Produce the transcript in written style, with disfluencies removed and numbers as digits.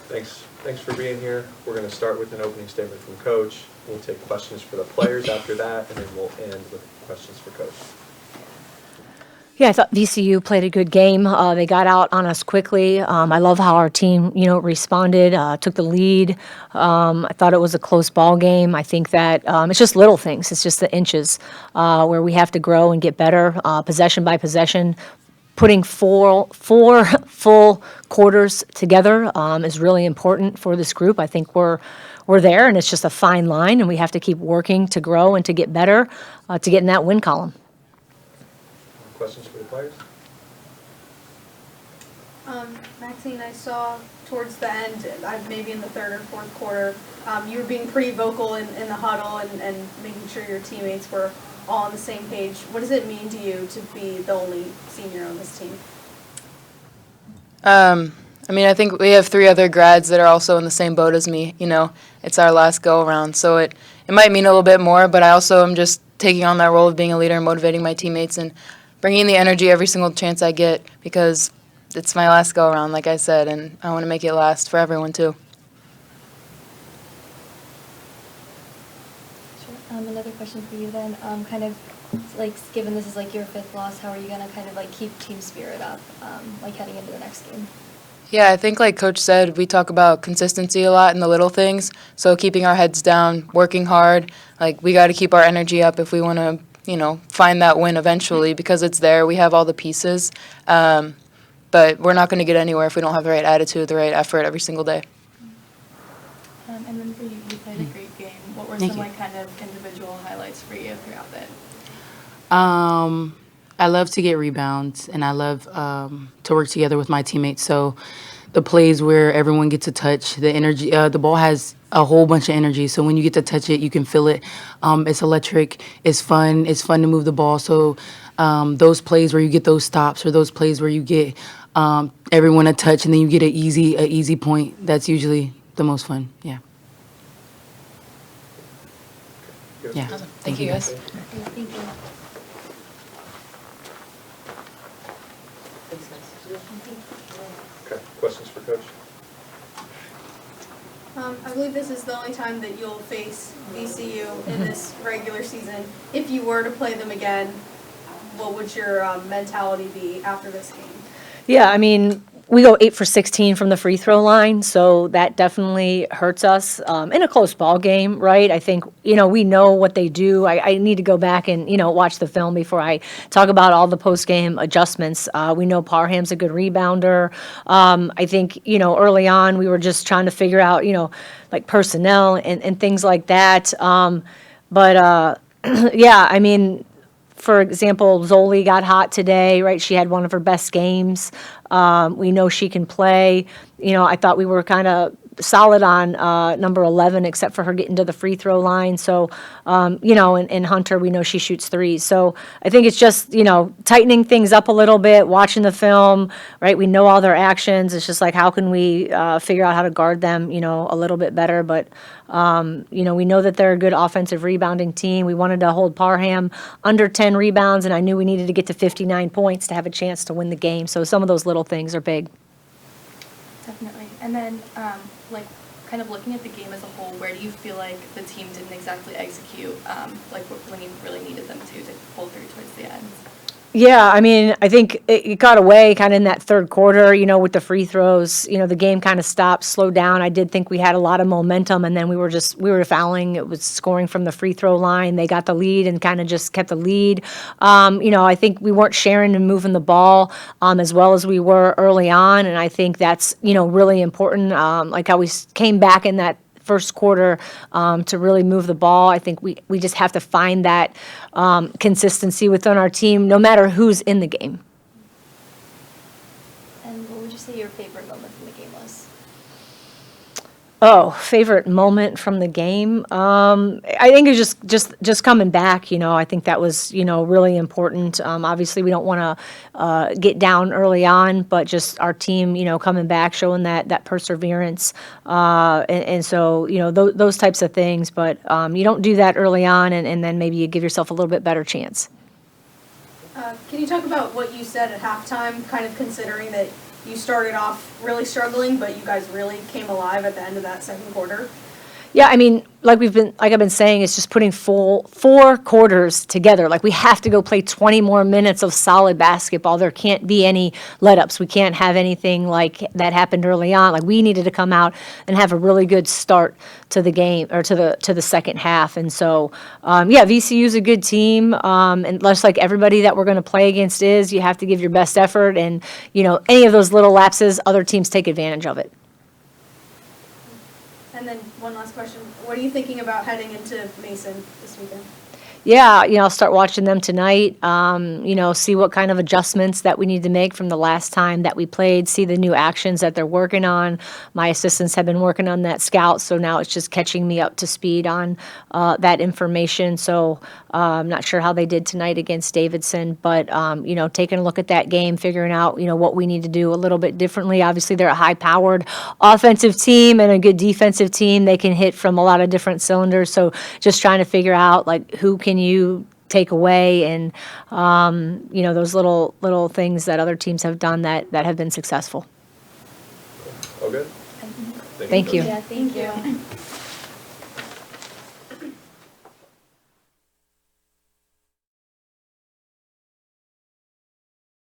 Thanks for being here. We're going to start with an opening statement from Coach. We'll take questions for the players after that, and then we'll end with questions for Coach. Yeah, I thought VCU played a good game. They got out on us quickly. I love how our team, responded, took the lead. I thought it was a close ball game. I think that it's just little things. It's just the inches where we have to grow and get better, possession by possession. Putting four full quarters together is really important for this group. I think we're there, and it's just a fine line, and we have to keep working to grow and to get better, to get in that win column. Questions for the players? Maxine, I saw towards the end, maybe in the third or fourth quarter, you were being pretty vocal in the huddle and making sure your teammates were all on the same page. What does it mean to you to be the only senior on this team? I think we have 3 other grads that are also in the same boat as me. It's our last go-around, so it might mean a little bit more, but I also am just taking on that role of being a leader and motivating my teammates and bringing the energy every single chance I get because it's my last go-around, like I said, and I want to make it last for everyone, too. Sure. Another question for you then. Given this is your 5th loss, how are you going to keep team spirit up, heading into the next game? Yeah, I think like Coach said, we talk about consistency a lot in the little things, so keeping our heads down, working hard, we got to keep our energy up if we want to find that win eventually because it's there. We have all the pieces, but we're not going to get anywhere if we don't have the right attitude, the right effort every single day. And then for you, you played a great game. What were some individual highlights for you throughout it? I love to get rebounds, and I love to work together with my teammates. So the plays where everyone gets a touch, the energy, the ball has a whole bunch of energy. So when you get to touch it, you can feel it. It's electric. It's fun. It's fun to move the ball. So those plays where you get those stops or those plays where you get everyone a touch and then you get an easy point, that's usually the most fun. Yeah. Yeah. Awesome. Thank you, guys. Thank you. Okay, questions for Coach? I believe this is the only time that you'll face VCU in this regular season. If you were to play them again, what would your mentality be after this game? Yeah, we go 8 for 16 from the free throw line, so that definitely hurts us in a close ball game, right? I think, we know what they do. I need to go back and, watch the film before I talk about all the post-game adjustments. We know Parham's a good rebounder. I think, early on we were just trying to figure out, personnel and things like that. Yeah, for example, Zoli got hot today, right? She had one of her best games. We know she can play. I thought we were kind of solid on number 11, except for her getting to the free throw line. So, and Hunter, we know she shoots threes. So I think it's just, tightening things up a little bit, watching the film, right? We know all their actions. It's just how can we figure out how to guard them, a little bit better. But, we know that they're a good offensive rebounding team. We wanted to hold Parham under 10 rebounds, and I knew we needed to get to 59 points to have a chance to win the game. So some of those little things are big. Definitely. And then, kind of looking at the game as a whole, where do you feel like the team didn't exactly execute, when you really needed them to pull through towards the end? Yeah, I think it got away kind of in that third quarter, with the free throws. The game kind of stopped, slowed down. I did think we had a lot of momentum, and then we were fouling. It was scoring from the free throw line. They got the lead and kind of just kept the lead. I think we weren't sharing and moving the ball as well as we were early on, and I think that's, really important. Like how we came back in that first quarter to really move the ball. I think we just have to find that consistency within our team, no matter who's in the game. And what would you say your favorite moment from the game was? Oh, favorite moment from the game? I think it's just coming back. I think that was really important. Obviously, we don't want to get down early on, but just our team, coming back, showing that perseverance, and so those types of things. But you don't do that early on, and then maybe you give yourself a little bit better chance. Can you talk about what you said at halftime, kind of considering that you started off really struggling, but you guys really came alive at the end of that second quarter. Yeah, I mean, like I've been saying, it's just putting four quarters together. Like, we have to go play 20 more minutes of solid basketball. There can't be any let-ups. We can't have anything like that happened early on. Like, we needed to come out and have a really good start to the game, or to the second half. And so, yeah, VCU's a good team. And just like everybody that we're going to play against is, you have to give your best effort. And, any of those little lapses, other teams take advantage of it. And then one last question. What are you thinking about heading into Mason this weekend? Yeah, I'll start watching them tonight, see what kind of adjustments that we need to make from the last time that we played, see the new actions that they're working on. My assistants have been working on that scout, so now it's just catching me up to speed on that information. So I'm not sure how they did tonight against Davidson, but, taking a look at that game, figuring out, what we need to do a little bit differently. Obviously, they're a high-powered offensive team and a good defensive team. They can hit from a lot of different cylinders, so just trying to figure out, like, who can you take away, and those little things that other teams have done that have been successful. All good? Thank you. Yeah, thank you.